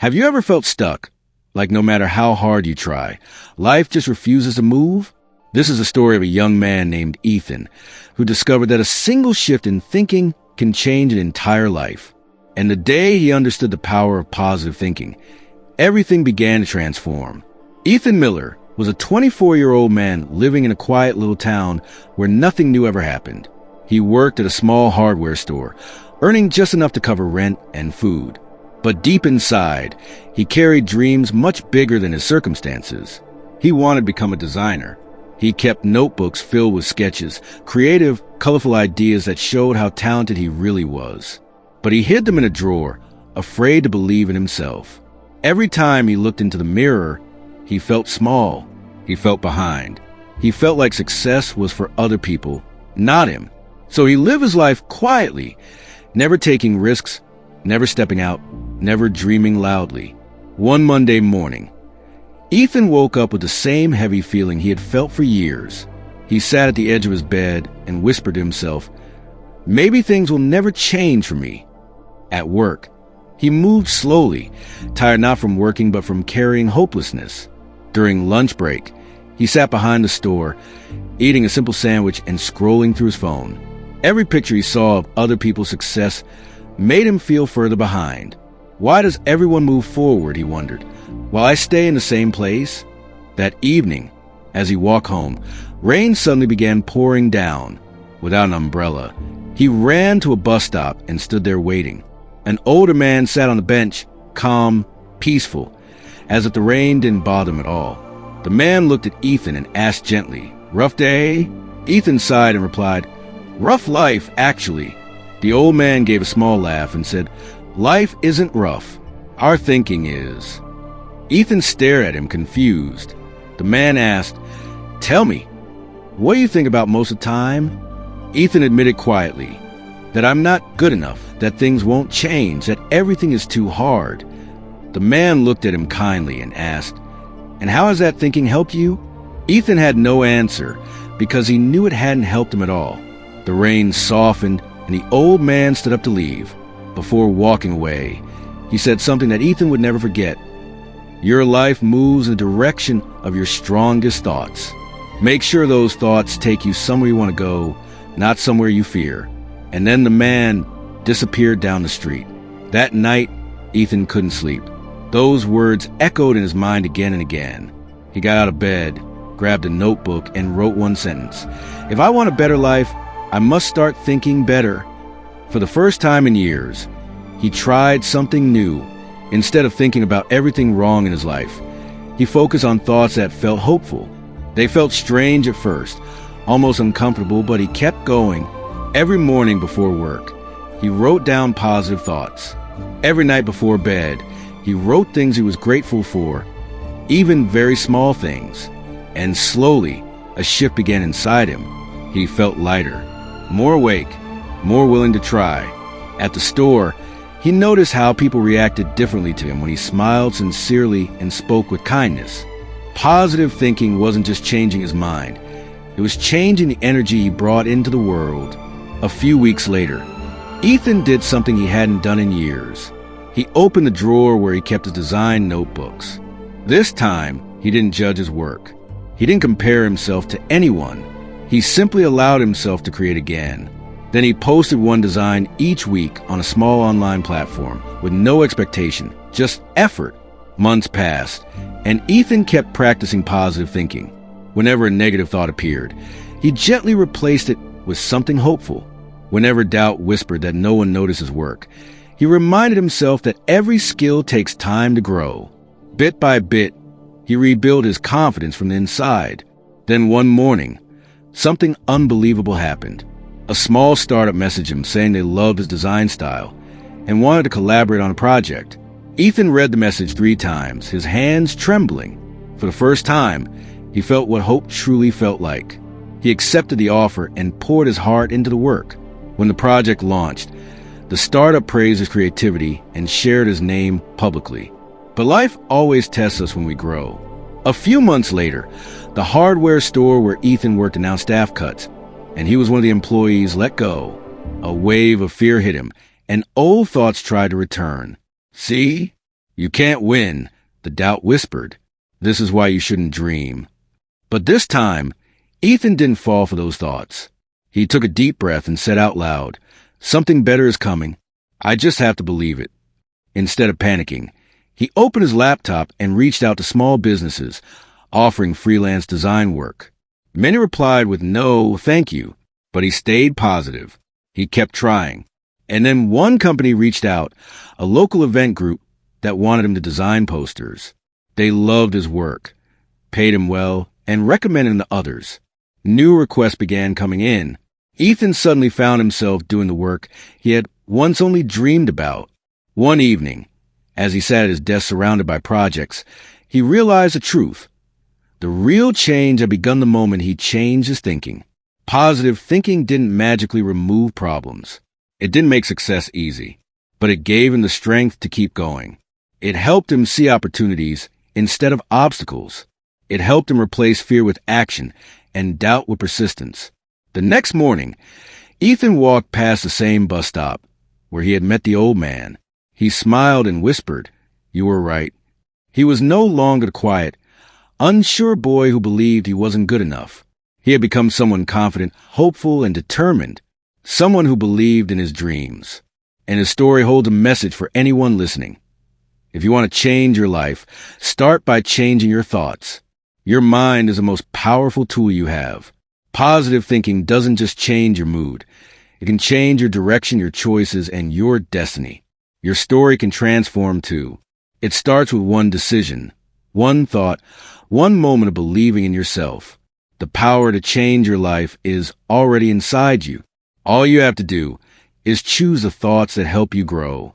Have you ever felt stuck? Like no matter how hard you try, life just refuses to move? This is a story of a young man named Ethan who discovered that a single shift in thinking can change an entire life. And the day he understood the power of positive thinking, everything began to transform. Ethan Miller was a 24-year-old man living in a quiet little town where nothing new ever happened. He worked at a small hardware store, earning just enough to cover rent and food. But deep inside, he carried dreams much bigger than his circumstances. He wanted to become a designer. He kept notebooks filled with sketches, creative, colorful ideas that showed how talented he really was. But he hid them in a drawer, afraid to believe in himself. Every time he looked into the mirror, he felt small. He felt behind. He felt like success was for other people, not him. So he lived his life quietly, never taking risks, never stepping out, never dreaming loudly. One Monday morning, Ethan woke up with the same heavy feeling he had felt for years. He sat at the edge of his bed and whispered to himself, "Maybe things will never change for me." At work, he moved slowly, tired not from working but from carrying hopelessness. During lunch break, he sat behind the store, eating a simple sandwich and scrolling through his phone. Every picture he saw of other people's success made him feel further behind. Why does everyone move forward, he wondered, while I stay in the same place? That evening, as he walked home, rain suddenly began pouring down. Without an umbrella, he ran to a bus stop and stood there waiting. An older man sat on the bench, calm, peaceful, as if the rain didn't bother him at all. The man looked at Ethan and asked gently, "Rough day?" Ethan sighed and replied, "Rough life, actually." The old man gave a small laugh and said, "Life isn't rough. Our thinking is." Ethan stared at him, confused. The man asked, "Tell me, what do you think about most of the time?" Ethan admitted quietly that I'm not good enough, that things won't change, that everything is too hard. The man looked at him kindly and asked, "And how has that thinking helped you?" Ethan had no answer because he knew it hadn't helped him at all. The rain softened and the old man stood up to leave. Before walking away, he said something that Ethan would never forget. Your life moves in the direction of your strongest thoughts. Make sure those thoughts take you somewhere you want to go, not somewhere you fear. And then the man disappeared down the street. That night, Ethan couldn't sleep. Those words echoed in his mind again and again. He got out of bed, grabbed a notebook, and wrote one sentence. If I want a better life, I must start thinking better. For the first time in years, he tried something new. Instead of thinking about everything wrong in his life, he focused on thoughts that felt hopeful. They felt strange at first, almost uncomfortable, but he kept going. Every morning before work, he wrote down positive thoughts. Every night before bed, he wrote things he was grateful for, even very small things. And slowly, a shift began inside him. He felt lighter, more awake, more willing to try. At the store, he noticed how people reacted differently to him when he smiled sincerely and spoke with kindness. Positive thinking wasn't just changing his mind. It was changing the energy he brought into the world. A few weeks later, Ethan did something he hadn't done in years. He opened the drawer where he kept his design notebooks. This time, he didn't judge his work. He didn't compare himself to anyone. He simply allowed himself to create again. Then he posted one design each week on a small online platform with no expectation, just effort. Months passed, and Ethan kept practicing positive thinking. Whenever a negative thought appeared, he gently replaced it with something hopeful. Whenever doubt whispered that no one noticed his work, he reminded himself that every skill takes time to grow. Bit by bit, he rebuilt his confidence from the inside. Then one morning, something unbelievable happened. A small startup messaged him saying they loved his design style and wanted to collaborate on a project. Ethan read the message 3 times, his hands trembling. For the first time, he felt what hope truly felt like. He accepted the offer and poured his heart into the work. When the project launched, the startup praised his creativity and shared his name publicly. But life always tests us when we grow. A few months later, the hardware store where Ethan worked announced staff cuts, and he was one of the employees let go. A wave of fear hit him, and old thoughts tried to return. See? You can't win, the doubt whispered. This is why you shouldn't dream. But this time, Ethan didn't fall for those thoughts. He took a deep breath and said out loud, "Something better is coming. I just have to believe it." Instead of panicking, he opened his laptop and reached out to small businesses, offering freelance design work. Many replied with no, thank you, but he stayed positive. He kept trying. And then one company reached out, a local event group that wanted him to design posters. They loved his work, paid him well, and recommended him to others. New requests began coming in. Ethan suddenly found himself doing the work he had once only dreamed about. One evening, as he sat at his desk surrounded by projects, he realized the truth. The real change had begun the moment he changed his thinking. Positive thinking didn't magically remove problems. It didn't make success easy, but it gave him the strength to keep going. It helped him see opportunities instead of obstacles. It helped him replace fear with action and doubt with persistence. The next morning, Ethan walked past the same bus stop where he had met the old man. He smiled and whispered, "You were right." He was no longer the quiet, unsure boy who believed he wasn't good enough. He had become someone confident, hopeful, and determined, someone who believed in his dreams. And his story holds a message for anyone listening. If you want to change your life, start by changing your thoughts. Your mind is the most powerful tool you have. Positive thinking doesn't just change your mood. It can change your direction, your choices, and your destiny. Your story can transform too. It starts with one decision, one thought, one moment of believing in yourself. The power to change your life is already inside you. All you have to do is choose the thoughts that help you grow.